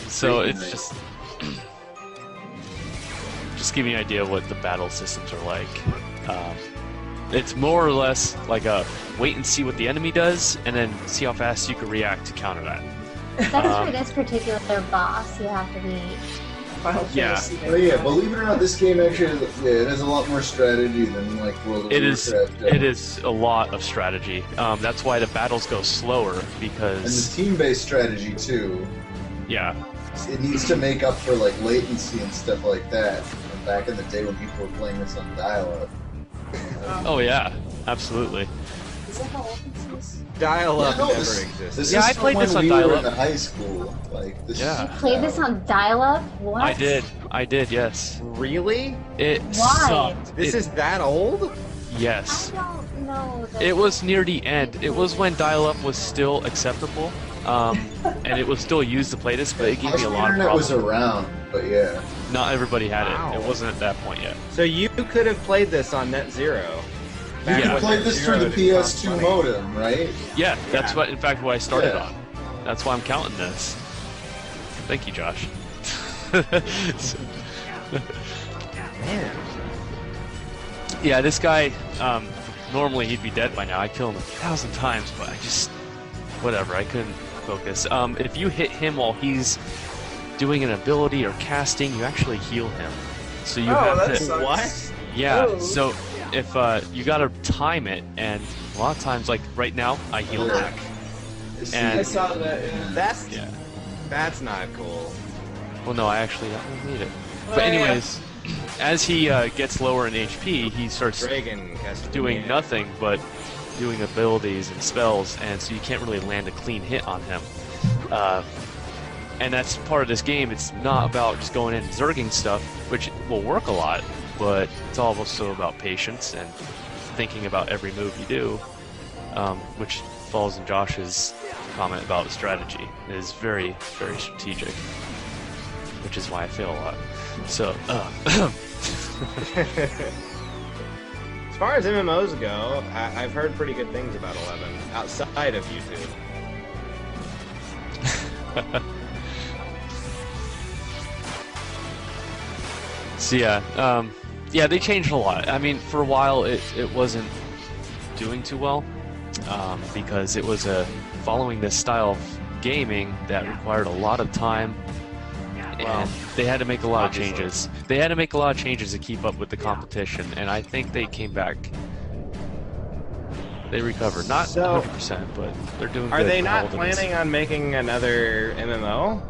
so it's just give me an idea of what the battle systems are like. It's more or less like a wait and see what the enemy does, and then see how fast you can react to counter that. Except for this particular boss, you have to be. Final Yeah. Fantasy. Oh yeah, believe it or not, this game actually it has a lot more strategy than like World of It is. Warcraft. It is a lot of strategy. That's why the battles go slower And the because team-based strategy too. yeah, It needs to make up for like latency and stuff like that. From back in the day when people were playing this on dial-up. oh yeah, absolutely. Is that how often this? Dial-up Yeah, no, never this- exists. This Yeah, is I played from this when on we were dial-up. in high school. Like this. Yeah. You played this on dial-up? What? I did. Yes. Really? It Why? sucked. This It- is that old? yes. I don't know. that- It was near the end. It was when dial-up was still acceptable, and it was still used to play this, but it gave me a The lot of internet was problems. around, but yeah. Not everybody had Wow. it. It wasn't at that point yet. So you could have played this on Net Zero. You Yeah. can play this through the PS2 modem, right? Yeah, that's Yeah. what, in fact, what I started Yeah. on. That's why I'm counting this. Thank you, Josh. Man. Yeah, this guy, normally he'd be dead by now. I killed him 1,000 times, but I just, whatever, I couldn't focus. If you hit him while he's doing an ability or casting, you actually heal him. So you Oh, have that to, sucks. What? yeah, Oh. so if, you gotta time it, and a lot of times, like right now, I heal back. And- I saw that. Yeah. Yeah. That's not cool. Well, no, I actually made it. But Oh, yeah. anyways, as he gets lower in HP, he starts Dragon cast doing nothing but doing abilities and spells, and so you can't really land a clean hit on him. And that's part of this game. It's not about just going in and zerging stuff, which will work a lot, but it's also about patience and thinking about every move you do, which falls in Josh's comment about strategy. It is very, very strategic, which is why I fail a lot. So, As far as MMOs go, I've heard pretty good things about 11 outside of YouTube. So yeah, they changed a lot. I mean, for a while it wasn't doing too well because it was following this style of gaming that required a lot of time, and they had to make a lot of changes. They had to make a lot of changes to keep up with the competition, and I think they came back. They recovered, not 100%, but they're doing good. Are they for not holding this. planning on making another MMO?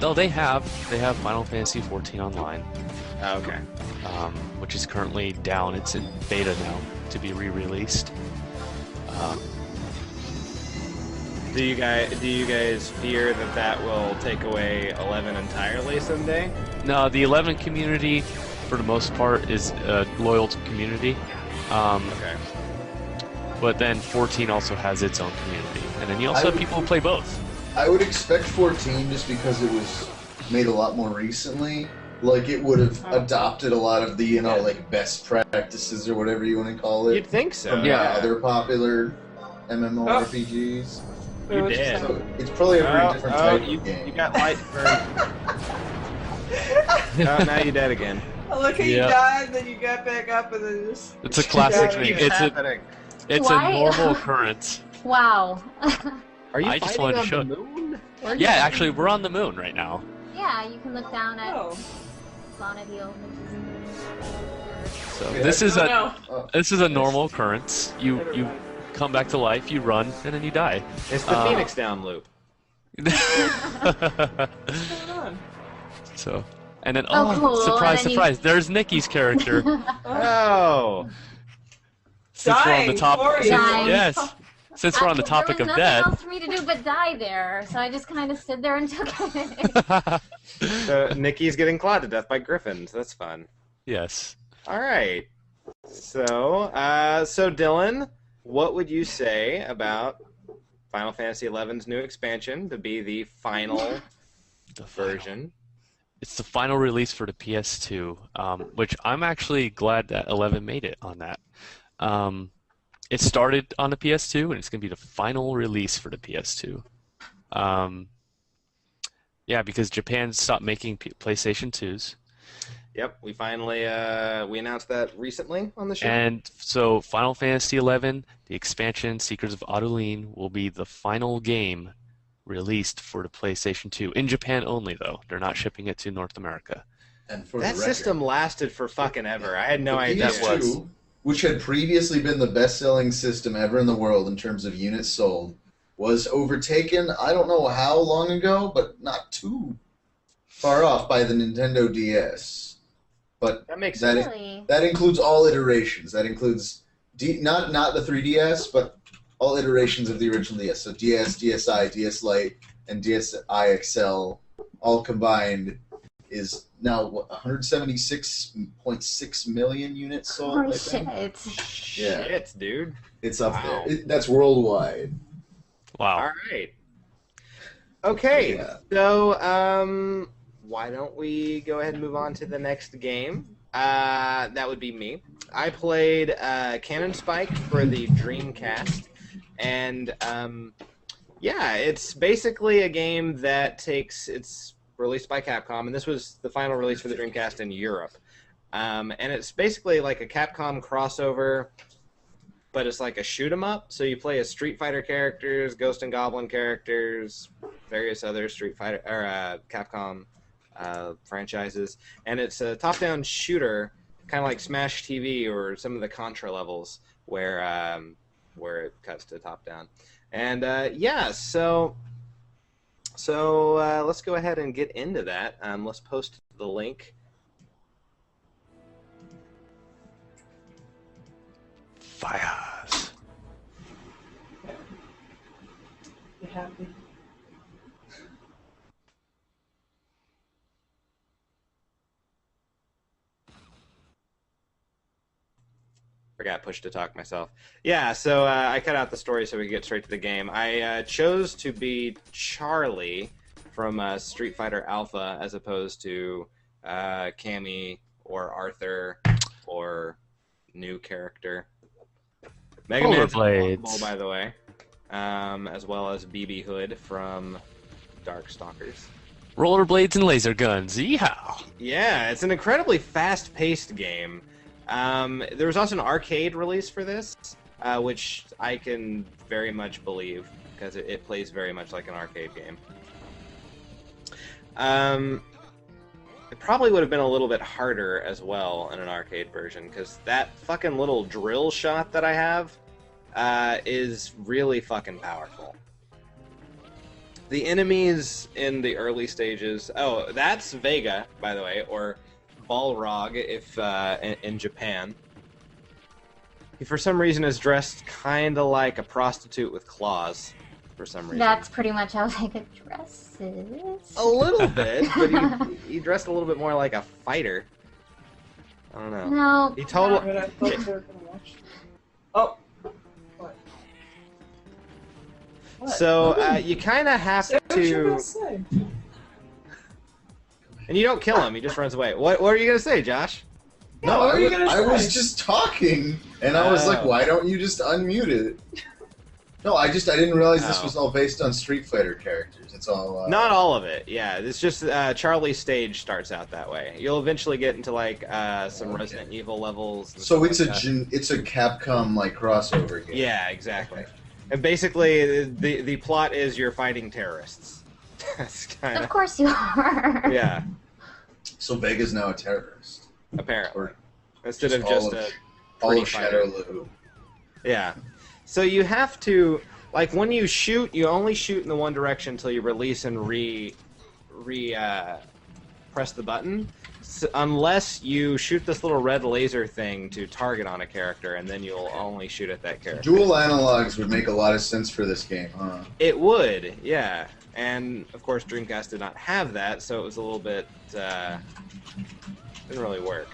No, they have. They have Final Fantasy 14 online. Oh, okay. Which is currently down. It's in beta now to be re-released. Do you guys fear that will take away 11 entirely someday? No, the 11 community, for the most part, is a loyal to community. Okay. But then 14 also has its own community, and then you also have people who play both. I would expect 14 just because it was made a lot more recently. Like it would have adopted a lot of the, like best practices or whatever you want to call it. You'd think so. From Yeah. other popular MMORPGs. You did. So it's probably a very different type of game. You got light burn. Oh, now you're dead again. I look how you died, then you got back up, and then just. It's a classic thing. It's a Why? normal occurrence. Wow. Are you I just fighting wanted to on show. the moon? Yeah, actually, we're on the moon right now. Yeah, you can look down at Oh. Bonadil. So this is no. this is a normal occurrence. You come back to life, you run, and then you die. It's the Phoenix Down loop. So, and then cool. surprise, And then surprise! There's Nikki's character. Oh. Since we're on the Dying top, for you. yes. Since we're on the topic of There death. was nothing else for me to do but die there, so I just kind of stood there and took it. So Nikki's getting clawed to death by griffins. That's fun. Yes. All right. So, so Dylan, what would you say about Final Fantasy XI's new expansion to be the final version? It's the final release for the PS2, which I'm actually glad that 11 made it on that. It started on the PS2, and it's going to be the final release for the PS2. Yeah, because Japan stopped making PlayStation 2s. Yep, we finally we announced that recently on the show. And so Final Fantasy XI, the expansion Secrets of Adeline, will be the final game released for the PlayStation 2. In Japan only, though. They're not shipping it to North America. And for that the record, system lasted for fucking ever. I had no the idea PS2, that was. which had previously been the best-selling system ever in the world in terms of units sold, was overtaken, I don't know how long ago, but not too far off, by the Nintendo DS. But that makes sense. That includes all iterations. That includes not the 3DS, but all iterations of the original DS. So DS, DSi, DS Lite, and DSi XL all combined is now 176.6 million units sold. Holy I think. shit. Yeah. Shit, dude. It's up Wow. there. That's worldwide. Wow. All right. Okay, Yeah. so why don't we go ahead and move on to the next game? That would be me. I played Cannon Spike for the Dreamcast, and yeah, it's basically a game that it's released by Capcom, and this was the final release for the Dreamcast in Europe. And it's basically like a Capcom crossover, but it's like a shoot 'em up. So you play as Street Fighter characters, Ghost and Goblin characters, various other Street Fighter or Capcom franchises, and it's a top-down shooter, kind of like Smash TV or some of the Contra levels, where it cuts to top-down. And yeah, so let's go ahead and get into that. Let's post the link. Fires. You happy? Forgot push to talk myself. Yeah, so I cut out the story so we could get straight to the game. I chose to be Charlie from Street Fighter Alpha as opposed to Cammy or Arthur or new character. Mega Man's Rollerblades. by the way, as well as BB Hood from Darkstalkers. Rollerblades and laser guns. Yeehaw! Yeah, it's an incredibly fast-paced game. There was also an arcade release for this, which I can very much believe, because it plays very much like an arcade game. It probably would have been a little bit harder as well in an arcade version, because that fucking little drill shot that I have is really fucking powerful. The enemies in the early stages... Oh, that's Vega, by the way, or Balrog if in Japan. He for some reason is dressed kind of like a prostitute with claws, for some reason. That's pretty much how Vega dresses. A little bit, but he dressed a little bit more like a fighter. I don't know. No. He told... But I thought they were gonna watch. Oh. What? What? So you kind of have Say what you're to... gonna say. And you don't kill him, he just runs away. What are you going to say, Josh? No, what were you gonna I was say? just talking, and I was like, why don't you just unmute it? No, I didn't realize this Oh. was all based on Street Fighter characters. It's all Not all of it, yeah. It's just Charlie's stage starts out that way. You'll eventually get into like some Resident Evil levels. And So stuff it's like that. it's a Capcom like crossover game. Yeah, exactly. And basically, the plot is you're fighting terrorists. That's kind Of of course you are. yeah. So Vega's now a terrorist. Apparently, instead Just of just all a all pretty of fighter. Shadowloo. Yeah. So you have to, like, when you shoot, you only shoot in the one direction until you release and press the button. Unless you shoot this little red laser thing to target on a character, and then you'll only shoot at that character. Dual analogs would make a lot of sense for this game, huh? It would, yeah. And, of course, Dreamcast did not have that, so it was a little bit, didn't really work.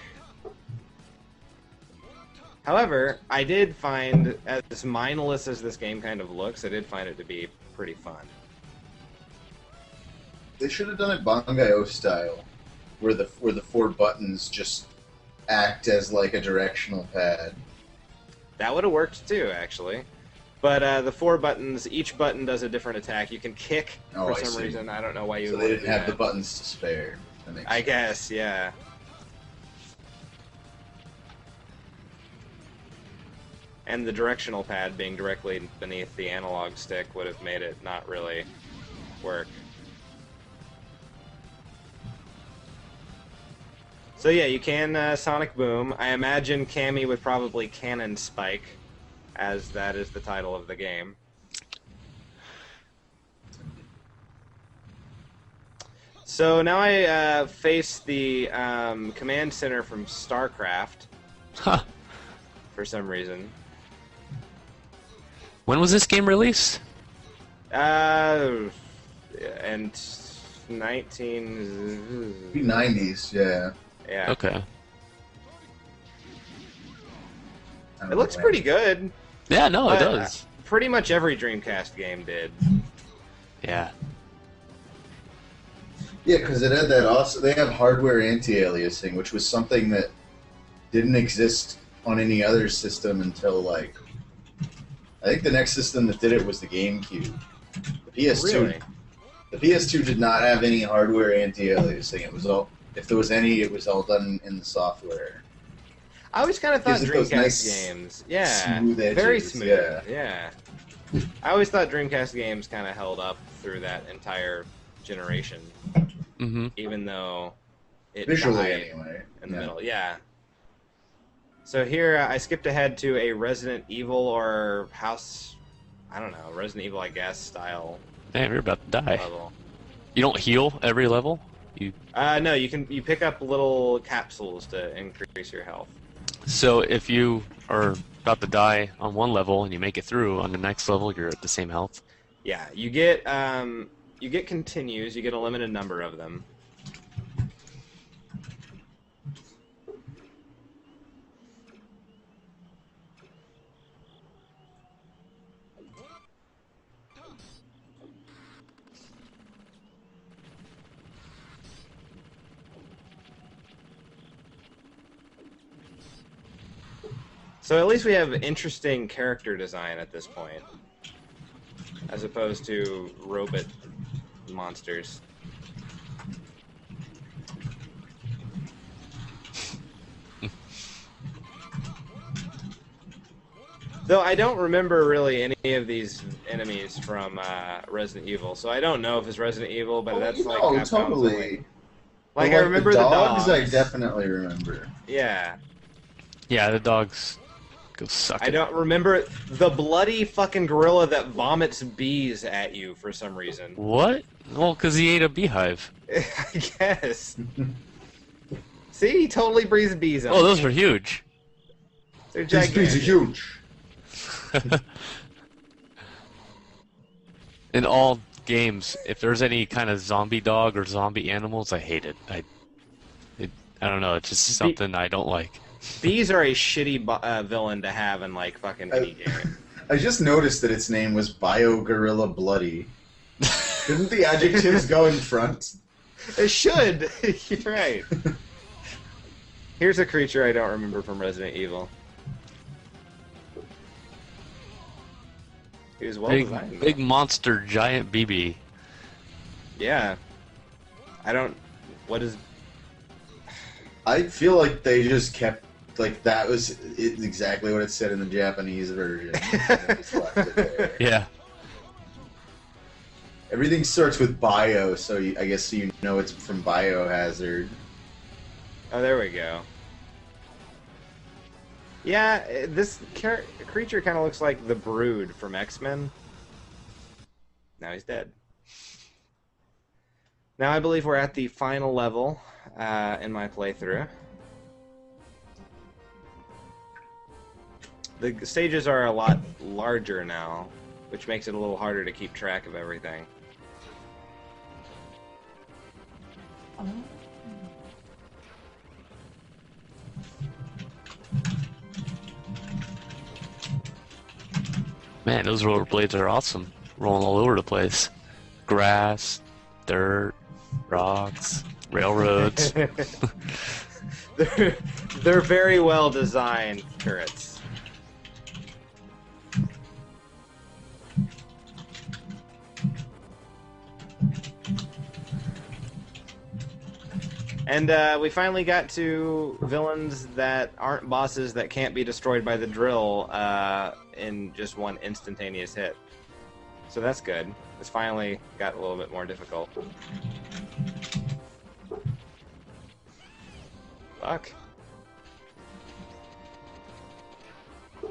However, I did find, as mindless as this game kind of looks, I did find it to be pretty fun. They should have done it Bangai-O style, where the 4 buttons just act as like a directional pad. That would have worked too, actually. But the 4 buttons, each button does a different attack. You can kick Oh, for I some see. reason. I don't know why you So would they wanna didn't do have the that. buttons to spare. That makes I sense. guess, yeah. And the directional pad being directly beneath the analog stick would have made it not really work. So yeah, you can Sonic Boom. I imagine Cammy would probably Cannon Spike, as that is the title of the game. So now I face the command center from StarCraft. Huh. For some reason. When was this game released? And 90s, yeah. Yeah. Okay. It looks pretty good. Yeah, no, it But, does. Pretty much every Dreamcast game did. Yeah. Yeah, because it had that awesome. They have hardware anti-aliasing, which was something that didn't exist on any other system until like. I think the next system that did it was the GameCube. The PS2. Really? The PS2 did not have any hardware anti-aliasing. It was all, if there was any, it was all done in the software. I always kind of thought Gives it those Dreamcast nice, games, yeah, smooth edges, very smooth, yeah. yeah. I always thought Dreamcast games kind of held up through that entire generation, Mm-hmm. even though it Visually, died anyway. in the Yeah. middle. Yeah. So here I skipped ahead to a Resident Evil or House, I don't know, Resident Evil, I guess, style Damn, you're about to die. level. You don't heal every level? You No, you pick up little capsules to increase your health. So if you are about to die on one level and you make it through, on the next level you're at the same health? Yeah, you get continues. You get a limited number of them. So at least we have interesting character design at this point, as opposed to robot monsters. Though I don't remember really any of these enemies from Resident Evil, so I don't know if it's Resident Evil, but that's like Capcom's totally. only- Like But, I remember the dogs. I definitely remember. Yeah. Yeah, the dogs go suck. I don't remember the bloody fucking gorilla that vomits bees at you for some reason. What? Well, because he ate a beehive. I guess. See, he totally breathes bees on Oh, those you. are huge. They're These gigantic. bees are huge. In all games, if there's any kind of zombie dog or zombie animals, I hate it. I don't know. It's just something I don't like. Bees are a shitty villain to have in like fucking any game. I just noticed that its name was Bio Gorilla Bloody. Didn't the adjectives go in front? It should. You're right. Here's a creature I don't remember from Resident Evil. He was well Big, designed. big monster giant BB. Yeah. I don't. What is? I feel like they just kept like that was exactly what it said in the Japanese version. They just left it there. Yeah. Everything starts with bio, so I guess you know it's from Biohazard. Oh, there we go. Yeah, this creature kind of looks like the Brood from X-Men. Now he's dead. Now I believe we're at the final level in my playthrough. The stages are a lot larger now, which makes it a little harder to keep track of everything. Man, those rollerblades are awesome. Rolling all over the place. Grass, dirt, rocks, railroads. They're very well designed turrets. And we finally got to villains that aren't bosses that can't be destroyed by the drill in just one instantaneous hit. So that's good. It's finally got a little bit more difficult. Fuck. We're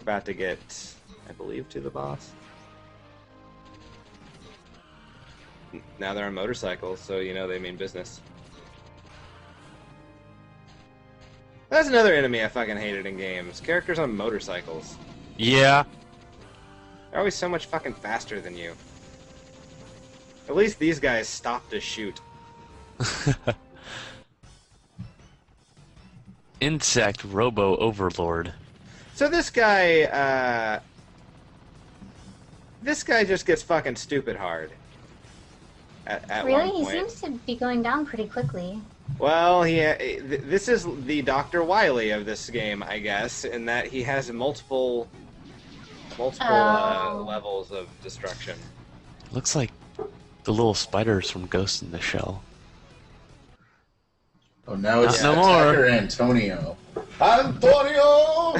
about to get, I believe, to the boss. Now they're on motorcycles, so you know they mean business. That's another enemy I fucking hated in games. Characters on motorcycles. Yeah. They're always so much fucking faster than you. At least these guys stop to shoot. Insect Robo Overlord. So this guy just gets fucking stupid hard. At Really? one He point. seems to be going down pretty quickly. Well, this is the Dr. Wily of this game, I guess, in that he has multiple levels of destruction. Looks like the little spiders from Ghost in the Shell. Oh, now it's No more. Attacker Antonio. Antonio!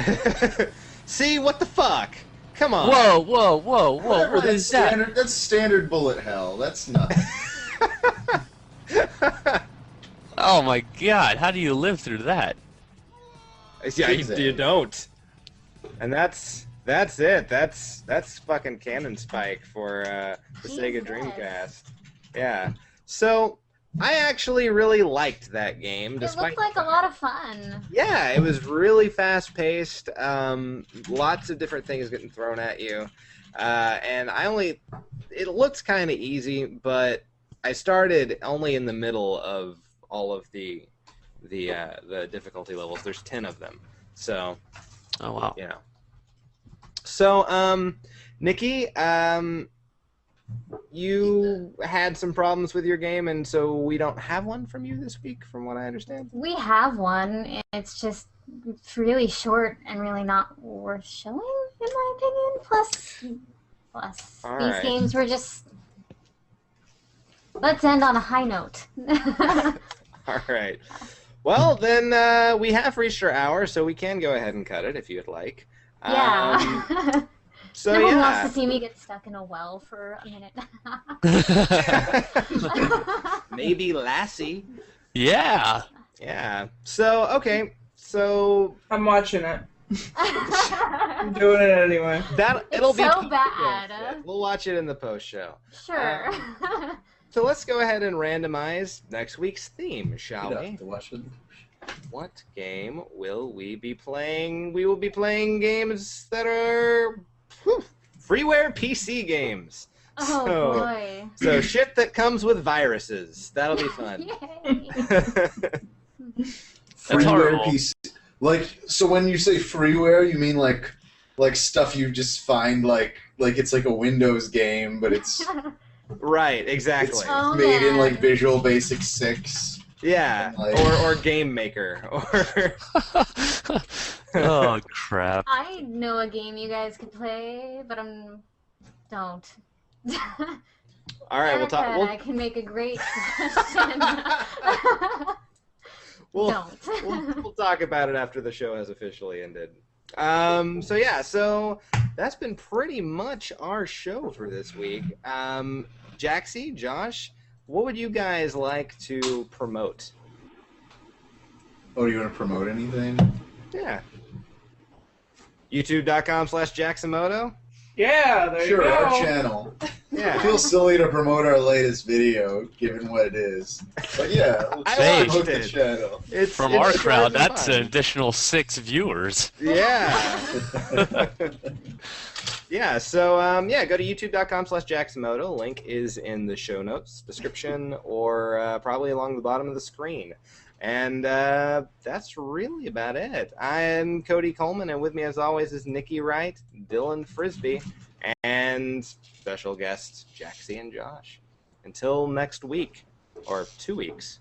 See, what the fuck? Come on. Whoa, whoa, whoa, whoa! Whatever, What is that? standard, that's standard bullet hell. That's not. Oh my god! How do you live through that? Yeah, you don't. And that's it. That's fucking Cannon Spike for the Sega Dreamcast. Yeah. So I actually really liked that game. It looked like a lot of fun. Yeah, it was really fast paced. Lots of different things getting thrown at you, and it looks kind of easy, but I started only in the middle of all of the difficulty levels. There's 10 of them, so. Oh wow. You know. So, Nikki, you had some problems with your game, and so we don't have one from you this week, from what I understand. We have one. It's just really short and really not worth showing, in my opinion. Plus, All these right. games were just. Let's end on a high note. All right. Well, then we have reached our hour, so we can go ahead and cut it if you'd like. Yeah. So no one yeah. wants to see me get stuck in a well for a minute. Maybe Lassie. Yeah. Yeah. So okay. So I'm watching it. I'm doing it anyway. it'll It's be so bad. We'll watch it in the post show. Sure. So let's go ahead and randomize next week's theme, shall You'd we? have to watch it. What game will we be playing? We will be playing games that are freeware PC games. Oh So- boy. So shit that comes with viruses. That'll be fun. Yay. That's horrible. Freeware PC. Like, so when you say freeware, you mean like stuff you just find like it's like a Windows game, but it's Right, exactly. it's Oh, made in man. like Visual Basic 6. Yeah, Like- or Game Maker, or Oh crap! I know a game you guys could play, but don't. all right, we'll talk. I can make a great suggestion. We'll talk about it after the show has officially ended. So that's been pretty much our show for this week. Jaxxy, Josh, what would you guys like to promote? Oh, do you want to promote anything? Yeah. YouTube.com/Jaxamoto? Yeah, there Sure, you go. our channel. Yeah. It feels silly to promote our latest video, given what it is. But yeah, we'll I promote watched the it. channel. From our crowd, that's an additional 6 viewers. Yeah. Yeah, so go to youtube.com/Jaxamoto. Link is in the show notes, description, or probably along the bottom of the screen. And that's really about it. I'm Cody Coleman, and with me as always is Nikki Wright, Dylan Frisbee, and special guests Jaxxy and Josh. Until next week, or 2 weeks,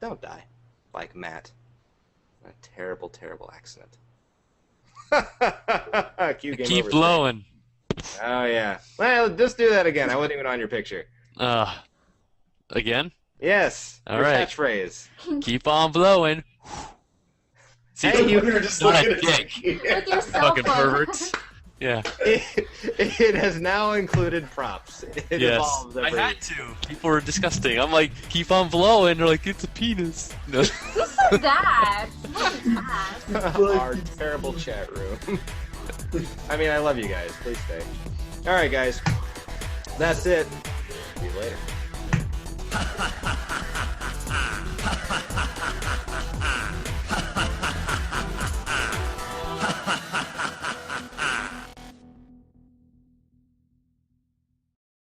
don't die like Matt. A terrible, terrible accident. Keep blowing. Oh, yeah. Well, just do that again. I wasn't even on your picture. Again? Yes. All your right. catchphrase. Keep on blowing. See, Hey, you were just not looking a at dick. With your cell Fucking phone. perverts. Yeah. It has now included props. It Yes. evolves I every had to. People are disgusting. I'm like, keep on blowing. They're like, it's a penis. No. Who said that? What is that? Our terrible chat room. I mean, I love you guys. Please stay. All right, guys. That's it. See you later.